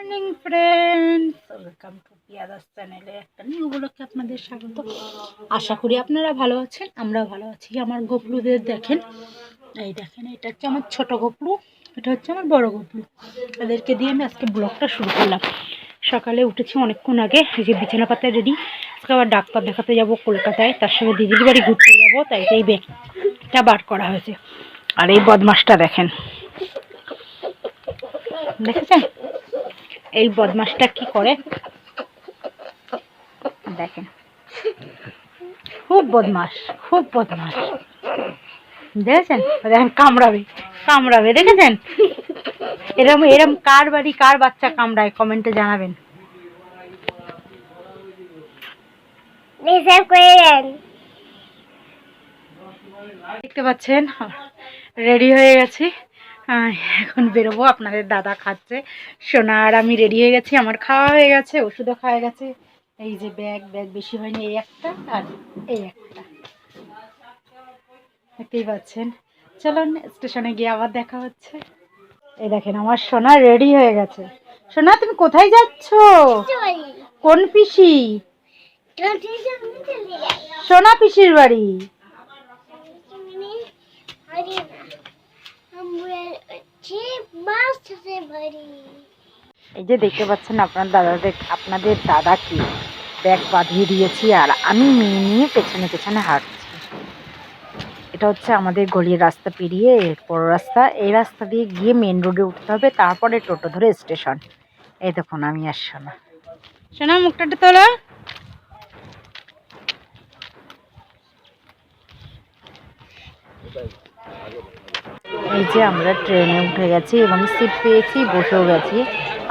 Morning friends, welcome to পিয়াদাস চ্যানেলে একটা new ব্লগে আপনাদের স্বাগত। আশা করি আপনারা ভালো আছেন, আমরাও ভালো আছি। আমার গপলুদের দেখেন, এই দেখেন, এটা হচ্ছে আমার ছোট গপলু, এটা হচ্ছে আমার বড় গপলু। তাদেরকে দিয়ে আমি আজকে ব্লগটা শুরু করলাম। সকালে উঠেছি অনেকক্ষণ আগে, এই যে বিছানা পাতায় রেডি। আজকে আবার ডাক্তার দেখাতে যাব কলকাতায়, তার সঙ্গে দিদির বাড়ি ঘুরতে যাব, তাই এই ব্যাগটা বার করা হয়েছে। আর এই বদমাসটা দেখেন, দেখেছেন এই বদমাসটা কি করে দেখেন, খুব বদমাস, খুব বদমাস। দেখেছেন দেখেন, কামড়াবে কামড়াবে, দেখেছেন? এরম এরম কার বাড়ি কার বাচ্চা কামড়ায় কমেন্টে জানাবেন। দেখতে পাচ্ছেন রেডি হয়ে গেছি, এখন বেরোবো। আপনাদের দাদা খাচ্ছে, সোনা আর আমি রেডি হয়ে গেছি। আমার খাওয়া হয়ে গেছে, ওষুধও খাওয়া গেছে। এই যে ব্যাগ বেশি হয়নি, এই একটা আর এই একটা, দেখতেই পাচ্ছেন। চলুন স্টেশনে গিয়ে আবার দেখা হচ্ছে। এই দেখেন আমার সোনা রেডি হয়ে গেছে। সোনা, তুমি কোথায় যাচ্ছ? কোন পিসি? সোনা পিসির বাড়ি। এই যে দেখতে পাচ্ছেন আপনাদের দাদাকে ব্যাগ বাঁধিয়ে দিয়েছি, আর আমি মেয়ে নিয়ে পেছনে পেছনে হাঁটছি। এটা হচ্ছে আমাদের গলির রাস্তা পেরিয়ে বড় রাস্তা, এই রাস্তা দিয়ে গিয়ে মেন রোডে উঠতে হবে, তারপরে টোটো ধরে স্টেশন। এই দেখুন আমি আর সোনা। সোনা মুখটা তোলা। এই যে আমরা ট্রেনে উঠে গেছি এবং সিট পেয়েছি, বসেও গেছি।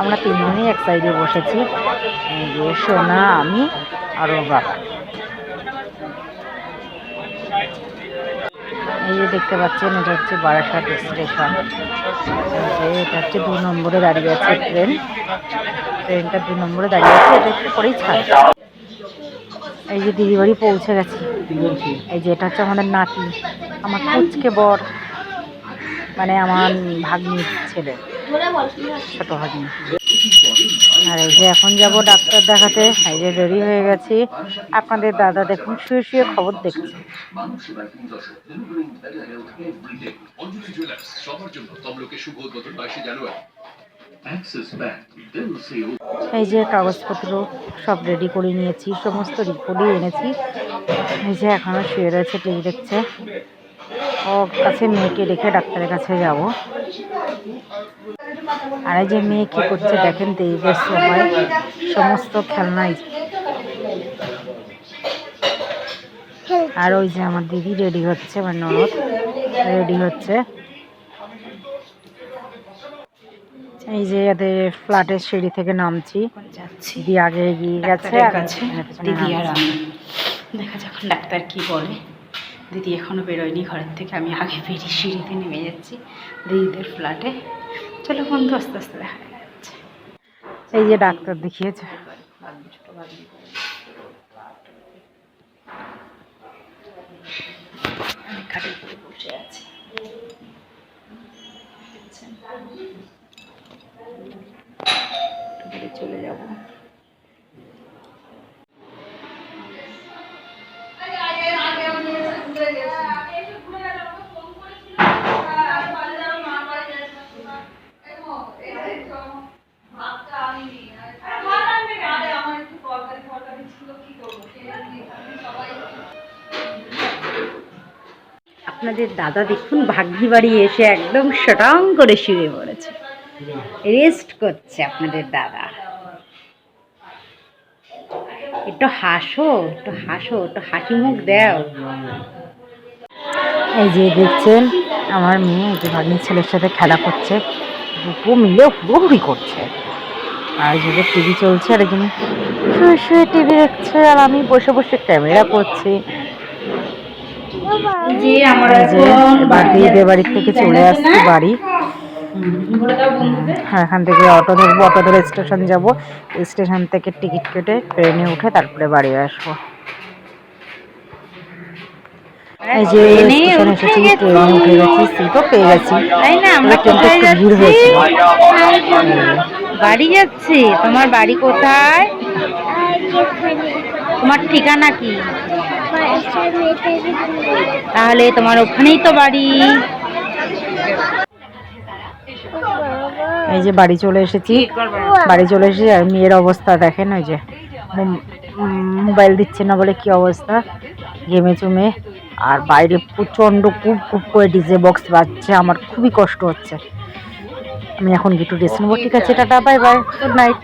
আমরা তিনজনেই এক সাইডে বসেছি, এই যে সোনা, আমি আর ওর বাবা। এই যে দেখতে পাচ্ছেন, এটা হচ্ছে বারাসাত স্টেশন। এটা হচ্ছে 2 নম্বরে দাঁড়িয়ে আছে ট্রেনটা 2 নম্বরে দাঁড়িয়ে আছে, এটা একটু পরেই ছাড়ে। এই যে দিদি বাড়ি পৌঁছে গেছি। এই যে এটা হচ্ছে আমাদের নাতি, আমার কুচকে বর, মানে আমার ভাগ্নির ছেলে, ছোট ভাগ্নি। আর এই যে এখন যাব ডাক্তার দেখাতে। এই যে রেডি হয়ে গেছি। আপনাদের দাদা দেখুন শুয়ে শুয়ে খবর দেখছে। এই যে কাগজপত্র সব রেডি করে নিয়েছি, সমস্ত রিপোর্টই এনেছি। এই যে এখনো শুয়ে রয়েছে, টিভি দেখছে। ওর কাছে মেয়েকে রেখে ডাক্তারের কাছে যাব। আর এই যে মেয়ে কি করছে দেখেন, দিদিদের সময় সমস্ত খেলনাই। আর ওই যে আমার দিদি রেডি হচ্ছে, আমার ননদ রেডি হচ্ছে। এই যে এদের ফ্ল্যাটের সিঁড়ি থেকে নামছি, দিদি আগে এগিয়ে গেছে, দিদি আর আমি। দেখা যাক ডাক্তার কি বলে। দিদি এখনো বেরোয়নি ঘরের থেকে, আমি আগে বেরিয়ে সিঁড়িতে নেমে যাচ্ছি দিদিদের ফ্ল্যাটে। চলো বন্ধু, আস্তে আস্তে দেখা যাচ্ছে। এই যে ডাক্তার দেখিয়েছে, আমি খাটের উপরে বসে আছি। চলে যাব। আপনাদের দাদা দেখুন ভাগ্নি বাড়ি এসে একদম শটাং করে শুয়ে পড়েছে, রেস্ট করছে আপনাদের দাদা। একটু হাসো, একটু হাসো, একটু হাসি মুখ দাও। এই যে দেখছেন আমার মেয়ে যে ভাগ্নির ছেলের সাথে খেলা করছে, দুটো মিলে হুড়োহুড়ি করছে। আর এই যে টিভি চলছে, আর একজন শুয়ে শুয়ে টিভি দেখছে, আর আমি বসে বসে ক্যামেরা করছি। দিদিদের বাড়ির থেকে চলে আসছি বাড়ি। হ্যাঁ, এখান থেকে অটো ধরবো, অটো ধরে স্টেশন যাব, স্টেশন থেকে টিকিট কেটে ট্রেনে উঠে তারপরে বাড়ি আসবো। এই যে স্টেশনে এসেছি, ট্রেনে উঠে গেছি, সিটও পেয়ে গেছি। ট্রেনটা একটু ভিড় হয়েছিল। বাড়ি যাচ্ছে? তোমার বাড়ি কোথায়? তোমার ঠিকানা কি? তাহলে তোমার ওখানেই তো বাড়ি। এই যে বাড়ি চলে এসেছি, বাড়ি চলে এসেছি আর মেয়ের অবস্থা দেখেন, ওই যে মোবাইল দিচ্ছে না বলে কি অবস্থা, গেমে চুমে। আর বাইরে প্রচণ্ড খুব খুব করে ডিজে বক্স বাজছে, আমার খুবই কষ্ট হচ্ছে। আমি এখন একটু রেস্ট নেবো। ঠিক আছে, tata, bye bye, good night.